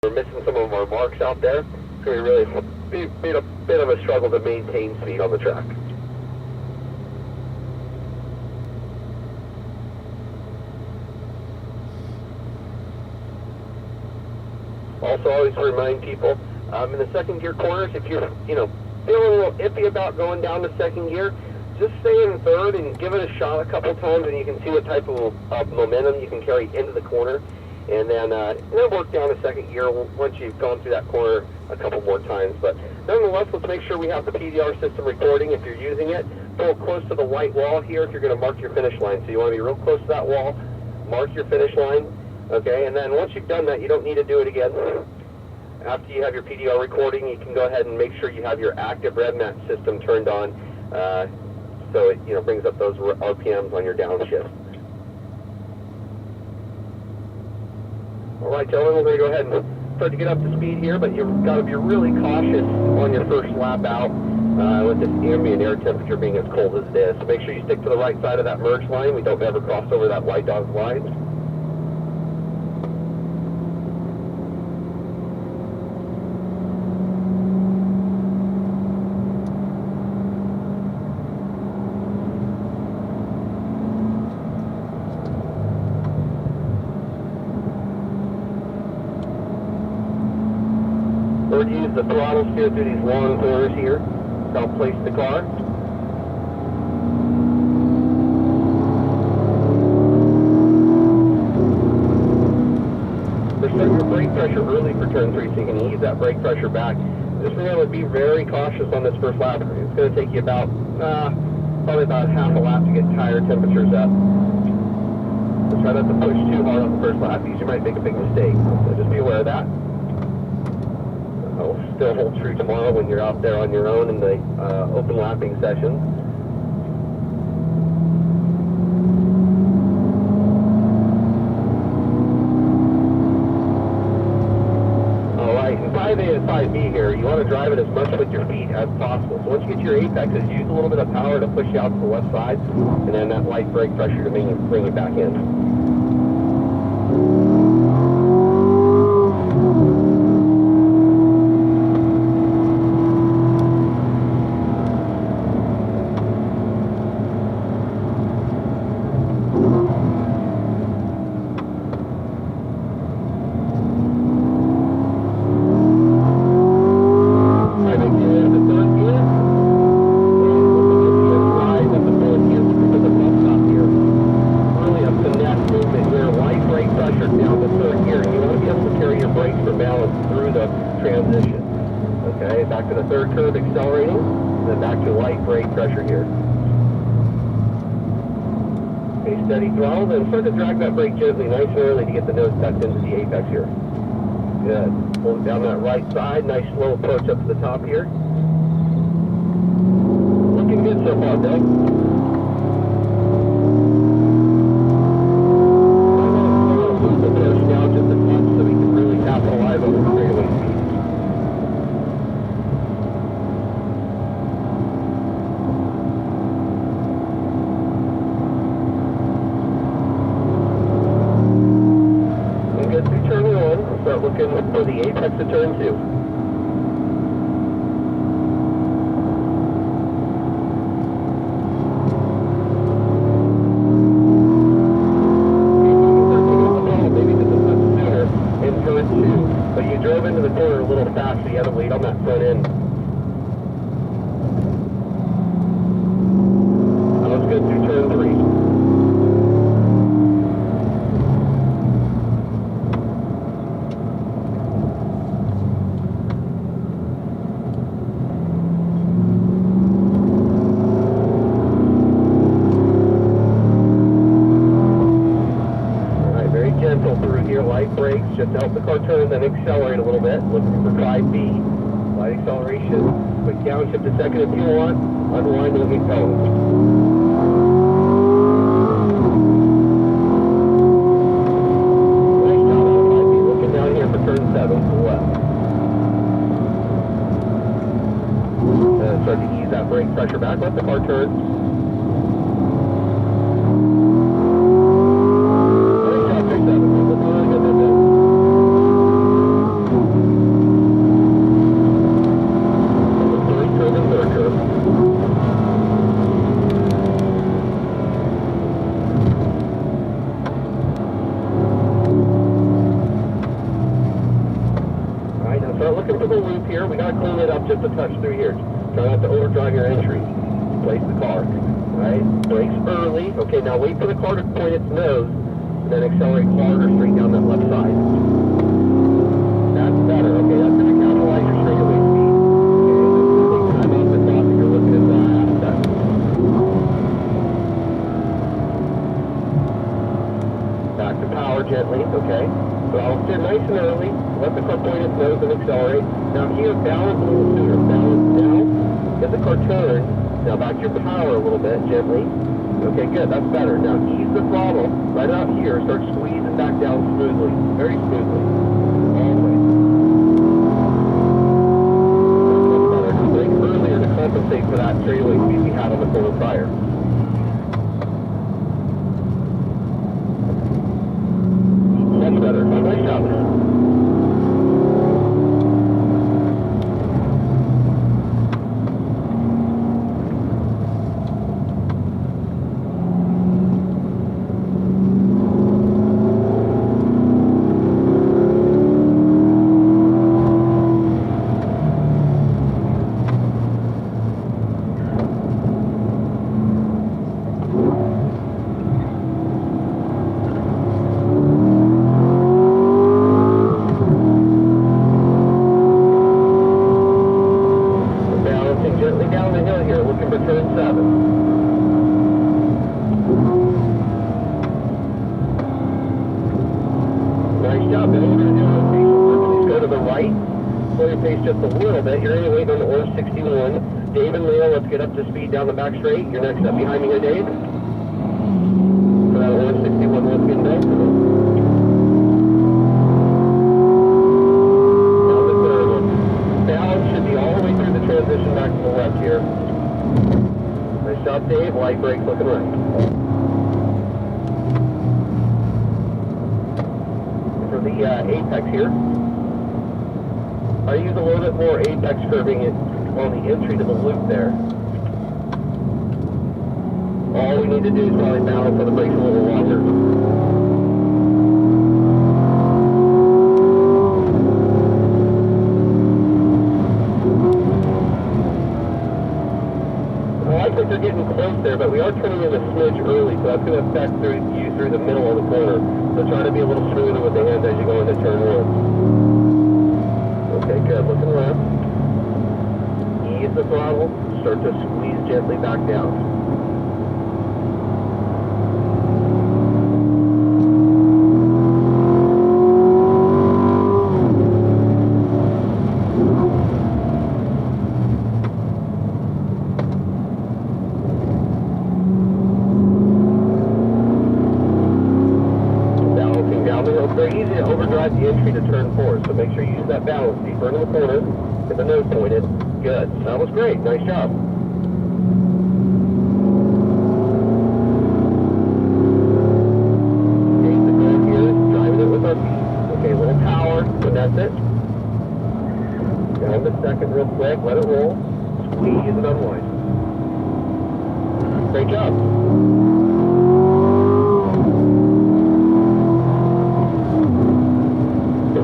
we're missing some of our marks out there. It's going to really be a bit of a struggle to maintain speed on the track. Also, always remind people, in the second gear corners, if you're, feeling a little iffy about going down to second gear, just stay in third and give it a shot a couple times, and you can see what type of momentum you can carry into the corner, and then work down to second gear once you've gone through that corner a couple more times. But nonetheless, let's make sure we have the PDR system recording if you're using it. Pull close to the white wall here if you're going to mark your finish line. So you want to be real close to that wall, mark your finish line. Okay, and then once you've done that, you don't need to do it again. After you have your PDR recording, you can go ahead and make sure you have your active red mat system turned on, so it brings up those RPMs on your downshift. All right, gentlemen, we're going to go ahead and start to get up to speed here, but you've got to be really cautious on your first lap out with this ambient air temperature being as cold as it is. So make sure you stick to the right side of that merge line. We don't ever cross over that white dotted line. We're going to use the throttle steer through these long corners here. So I'll place the car. We're starting your brake pressure early for turn 3, so you can ease that brake pressure back. Just remember, be very cautious on this first lap. It's going to take you about, probably about half a lap to get tire temperatures up. So try not to push too hard on the first lap, because you might make a big mistake. So just be aware of that. It'll still hold true tomorrow when you're out there on your own in the open lapping session. Alright, in 5A and 5B here, you want to drive it as much with your feet as possible. So once you get your apexes, use a little bit of power to push you out to the left side, and then that light brake pressure to bring it back in. Transition. Okay, back to the third curve accelerating, and then back to light brake pressure here. Okay, steady throttle, then start to drag that brake gently, nice and early to get the nose tucked into the apex here. Good. Pull it down that right side, nice slow approach up to the top here. Looking good so far, Doug. Move the push down just a touch so we can really capitalize on the straightaway speed. Start looking for the apex of turn 2. Maybe just a touch sooner in turn 2, but you drove into the corner a little fast, so you had to wait on that front end. That was good through turn 3. Light brakes just to help the car turn, then accelerate a little bit. Looking for 5B. Light acceleration. Quick downshift a second if you want. Unwind and let me go. Nice job on 5B. Looking down here for turn 7 to the left. And start to ease that brake pressure back. Let the car turn. start looking for the loop here. We got to clean it up just a touch through here. Try not to overdrive your entry. Place the car. Right? Brakes early. Okay, now wait for the car to point its nose, and then accelerate harder straight down that left side. That's better. Okay, that's going to capitalize your straightaway speed. Okay, take time off the clock if you're looking at the asset. Back to power gently, okay? So I'll steer nice and early, let the car point its nose and accelerate. Now here, balance a little sooner. Balance now, get the car turned. Now back to your power a little bit, gently. Okay, good, that's better. Now ease the throttle right out here, start squeezing back down smoothly, very smoothly. All the way. That's better. Now brake earlier to compensate for that straightaway speed we had on the corner prior. Much better. Nice job. Gently down the hill here, looking for turn 7. Nice job. Then over to the rotation. Please go to the right. Slow your pace just a little bit. You're anyway on the orange 61. Dave and Leo, let's get up to speed down the back straight. You're next up behind me here, Dave. For that orange 61, let's get done. Transition back to the left here. Nice job, Dave. Light brakes looking right. For the apex here, I use a little bit more apex curving on the entry to the loop there. All we need to do is probably balance on the brakes a little longer. They're getting close there, but we are turning in a smidge early, so that's going to affect you through the middle of the corner. So try to be a little smoother with the hands as you go into turn 1. Okay, good. Looking left. Ease the throttle. Start to squeeze gently back down. Very easy to overdrive the entry to turn 4, so make sure you use that balance deeper into the corner, get the nose pointed. Good. That was great. Nice job. Okay, the goal here is driving it with our feet. Okay, a little power, finesse it. Down the second real quick, let it roll. Squeeze and unwind. Great job.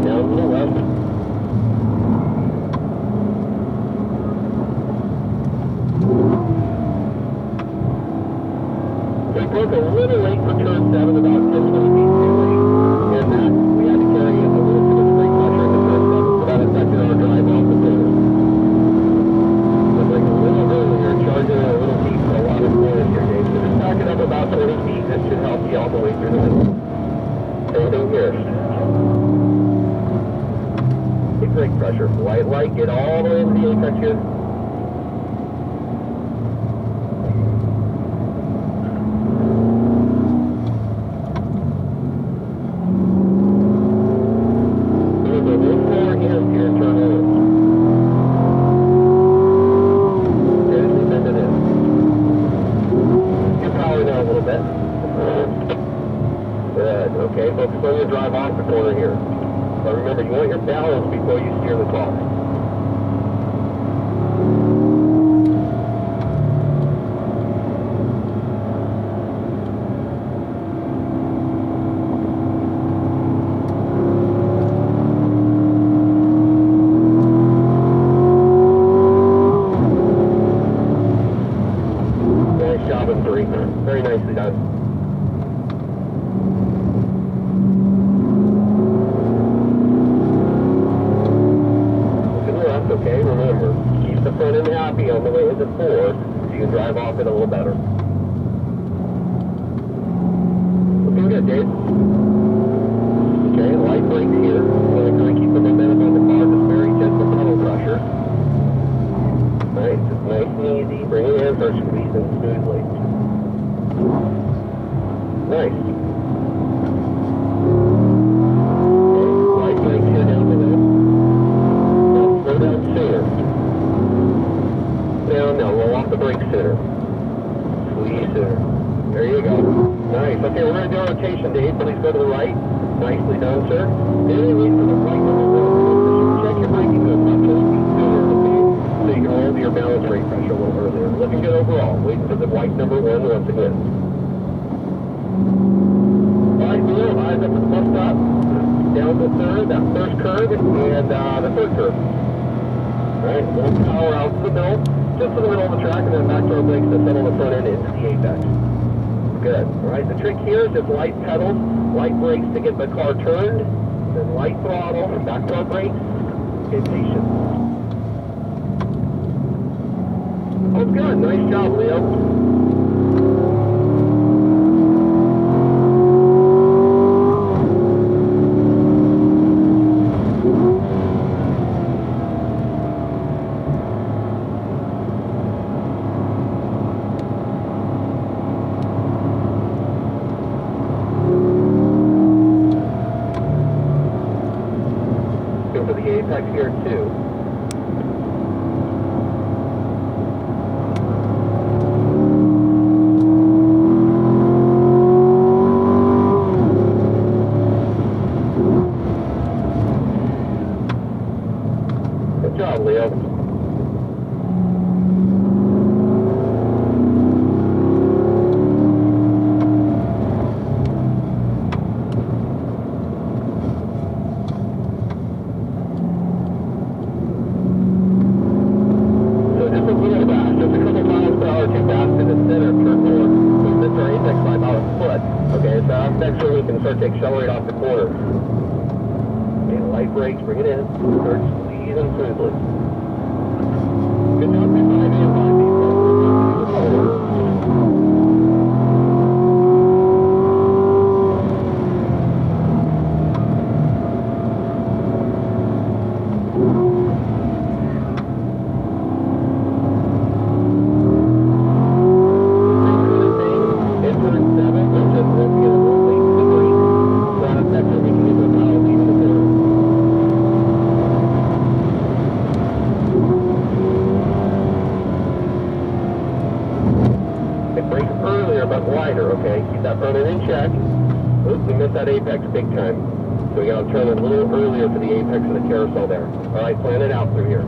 Down to the left. We broke a little late for turn 7, about 10-20 feet too late, and that we had to carry a little too much brake pressure into turn 7, so that affected our drive off the corner. So brake a little earlier, charging it a little deep for a lot of corners here, Dave. So just back it up about 20 feet, that should help you all the way through the middle. Same thing here. Brake pressure, light, get all the way into the apex here. There's a little slower hands here and turn over. Gently bend it in. Get power now a little bit. Good, okay, focus on your drive off the corner here. But remember, you want your balance before you steer the car. the front end happy on the way into 4, so you can drive off it a little better. Looking good, Dave. Okay, light brakes here. We're going to keep the momentum on the car, just very gentle pedal pressure. Nice, just nice and easy. Bring it in, start squeezing smoothly. Nice. The brake sooner. Squeeze sooner. There you go. Nice. Okay, we're going to do a rotation, Dave. Please go to the right. Nicely done, sir. Any reason for the right number 1. Check your braking good. Not just speed sooner, okay? So you can hold your balance brake pressure a little earlier. Looking good overall. Waiting for the white number 1 once again. Alright, Leo, eyes up at the bus stop. Down the third, that first curve, and the third curve. Alright, a little power out to the middle. Just to the middle of the track, and then back to our brakes to settle the front end into the apex. Good. Alright, the trick here is just light pedals, light brakes to get the car turned, then light throttle, and back to our brakes. Okay, patient. Oh, good. Nice job, Leo. For the apex here too. Good job, Leo. Next one we can start to accelerate off the corner. Okay, light brakes, bring it in. Start squeezing smoothly. Good job, 5A and 5B. Brake earlier but wider, okay? Keep that front end in check. Oops, we missed that apex big time. So we gotta turn a little earlier for the apex of the carousel there. Alright, plan it out through here.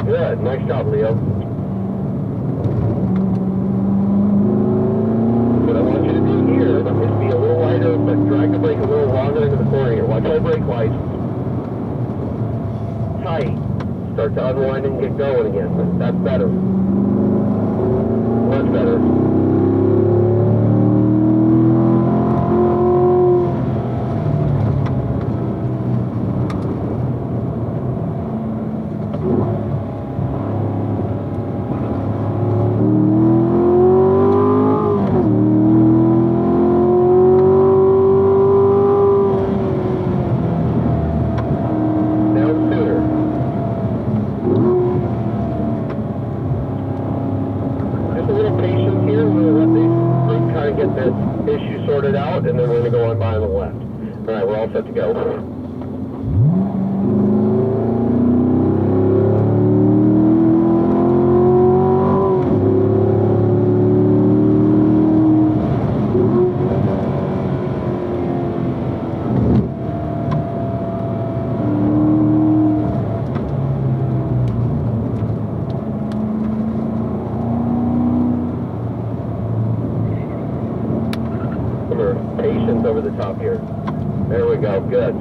Good, nice job, Leo. What I want you to do here is be a little lighter, but drag the brake a little longer into the corner here. Watch our brake lights. Tight. Start to unwind and get going again. That's better. Much better. Patience here. top here. There we go, good.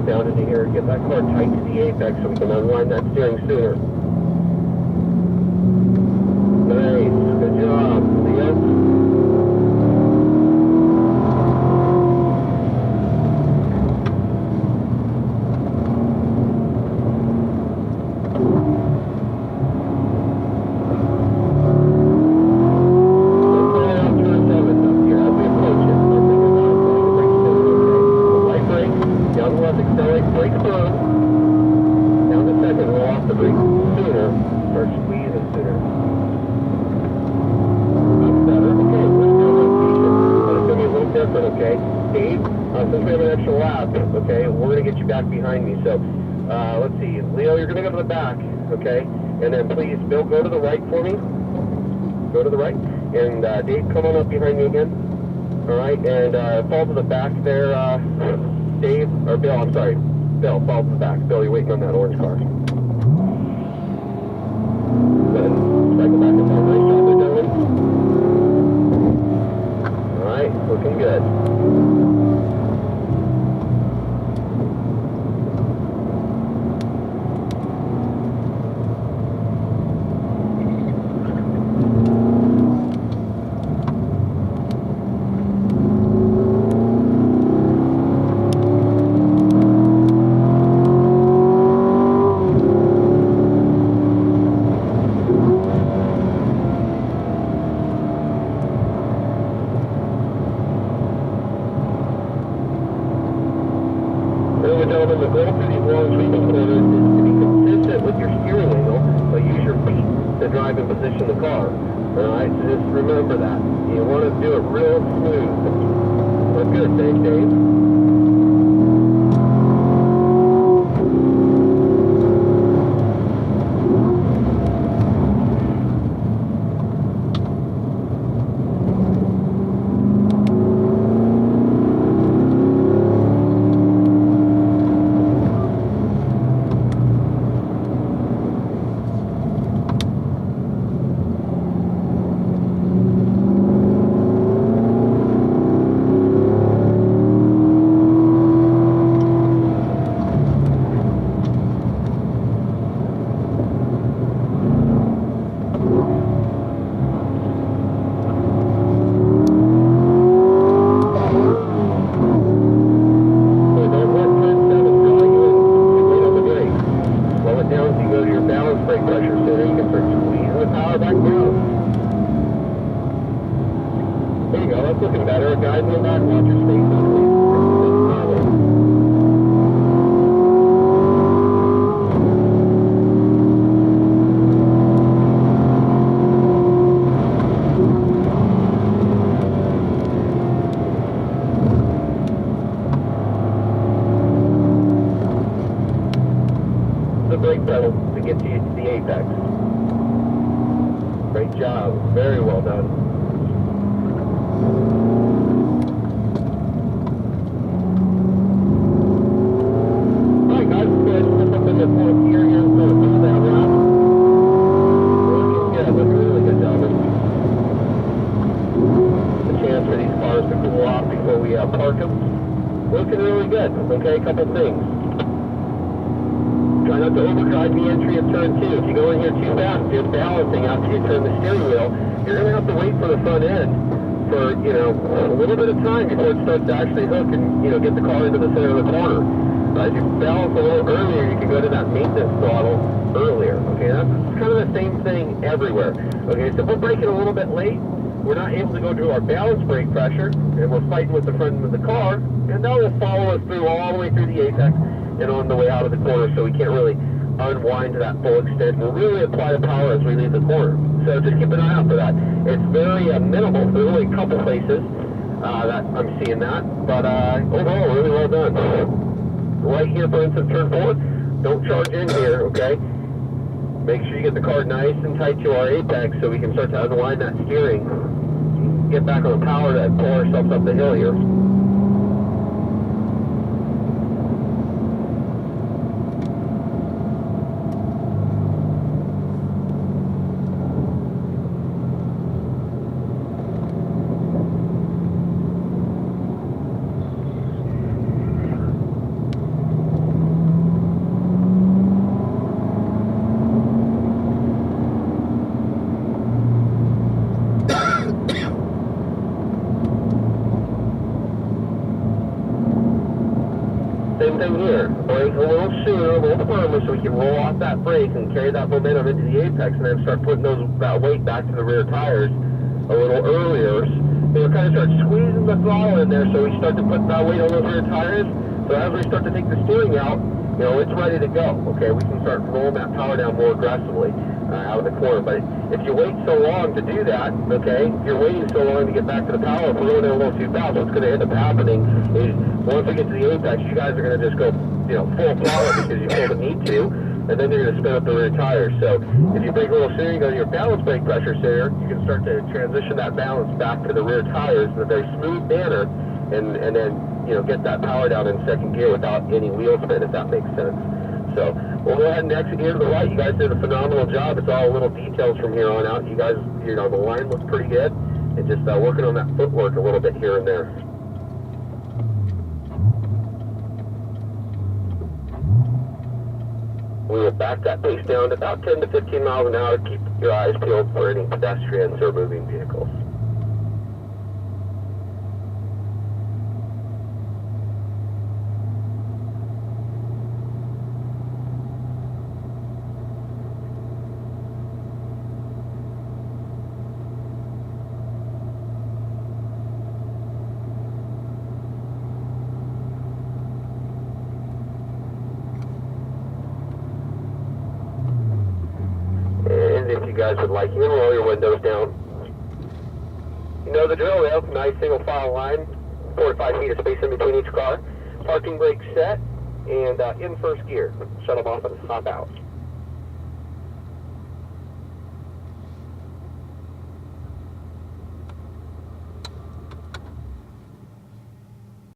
Down into here, get that car tight to the apex so we can unwind that steering sooner. Nice, good job, Leo. Accelerate, brake firm. Down to second, roll off the brake sooner, or squeeze it sooner. That's better. Okay, let's do rotation. But it's going to be a little different, okay? Dave, since we have an extra lap, okay, we're going to get you back behind me. So, let's see. Leo, you're going to go to the back, okay? And then please, Bill, go to the right for me. Go to the right. And Dave, come on up behind me again. All right, and fall to the back there, Dave, or Bill, I'm sorry. Bill, fall to the back. Bill, you're waiting on that orange car. Good. Cycle back and forth. Nice job there, gentlemen. All right, looking good. Gentlemen, the goal through these long sweeping corners is to be consistent with your steering wheel, but use your feet to drive and position the car. Alright, so just remember that. You want to do it real smooth. That's good, thanks, Dave. There you go, that's looking better. Guys in the back, watch your spaces, please. The brake pedal to get you to the apex. Great job, very well done. Alright guys, let's go ahead and flip up in the fourth gear here and throw it that round. Looking good, looking really good, gentlemen. A chance for these cars to cool off before we park them. Looking really good. Okay, a couple things. Try not to overdrive the entry of turn 2. If you go in here too fast, just balancing after you turn the steering wheel, you're going to have to wait for the front end for, a little bit of time before it starts to actually hook and, get the car into the center of the corner. As you balance a little earlier, you can go to that maintenance throttle earlier. Okay, that's kind of the same thing everywhere. Okay, so if we're braking a little bit late, we're not able to go to our balance brake pressure, and we're fighting with the front of the car, and that will follow us through all the way through the apex and on the way out of the corner, so we can't really unwind to that full extent. We'll really apply the power as we leave the corner. So just keep an eye out for that. It's very minimal. There's only a couple places that I'm seeing that, but overall, really well done. Right here, for instance, turn 4, don't charge in here, okay? Make sure you get the car nice and tight to our apex so we can start to unwind that steering. Get back on the power to pull ourselves up the hill here. Same thing here. Brake a little sooner, a little firmer, so we can roll off that brake and carry that momentum into the apex, and then start putting that weight back to the rear tires a little earlier. We'll kind of start squeezing the throttle in there, so we start to put that weight on those rear tires. So as we start to take the steering out, you know, it's ready to go. Okay, we can start rolling that power down more aggressively out of the corner. But if you wait so long to do that, okay, if you're waiting so long to get back to the power, if we're going in a little too fast, what's going to end up happening is once we get to the apex, you guys are going to just go, you know, full throttle because you feel the need to, and then you're going to spin up the rear tires. So if you brake a little sooner, you go to your balance brake pressure sooner, you can start to transition that balance back to the rear tires in a very smooth manner, and then, you know, get that power down in second gear without any wheel spin, if that makes sense. So we'll go ahead and exit here to the right. You guys did a phenomenal job. It's all little details from here on out. You guys, you know, the line looks pretty good, and just working on that footwork a little bit here and there. We will back that pace down to about 10 to 15 miles an hour. Keep your eyes peeled for any pedestrians or moving vehicles. And if you guys would like, you can roll your windows down. You know the drill though. Nice single file line, 4 to 5 feet of space in between each car. Parking brake set, and in first gear. Shut them off and hop out.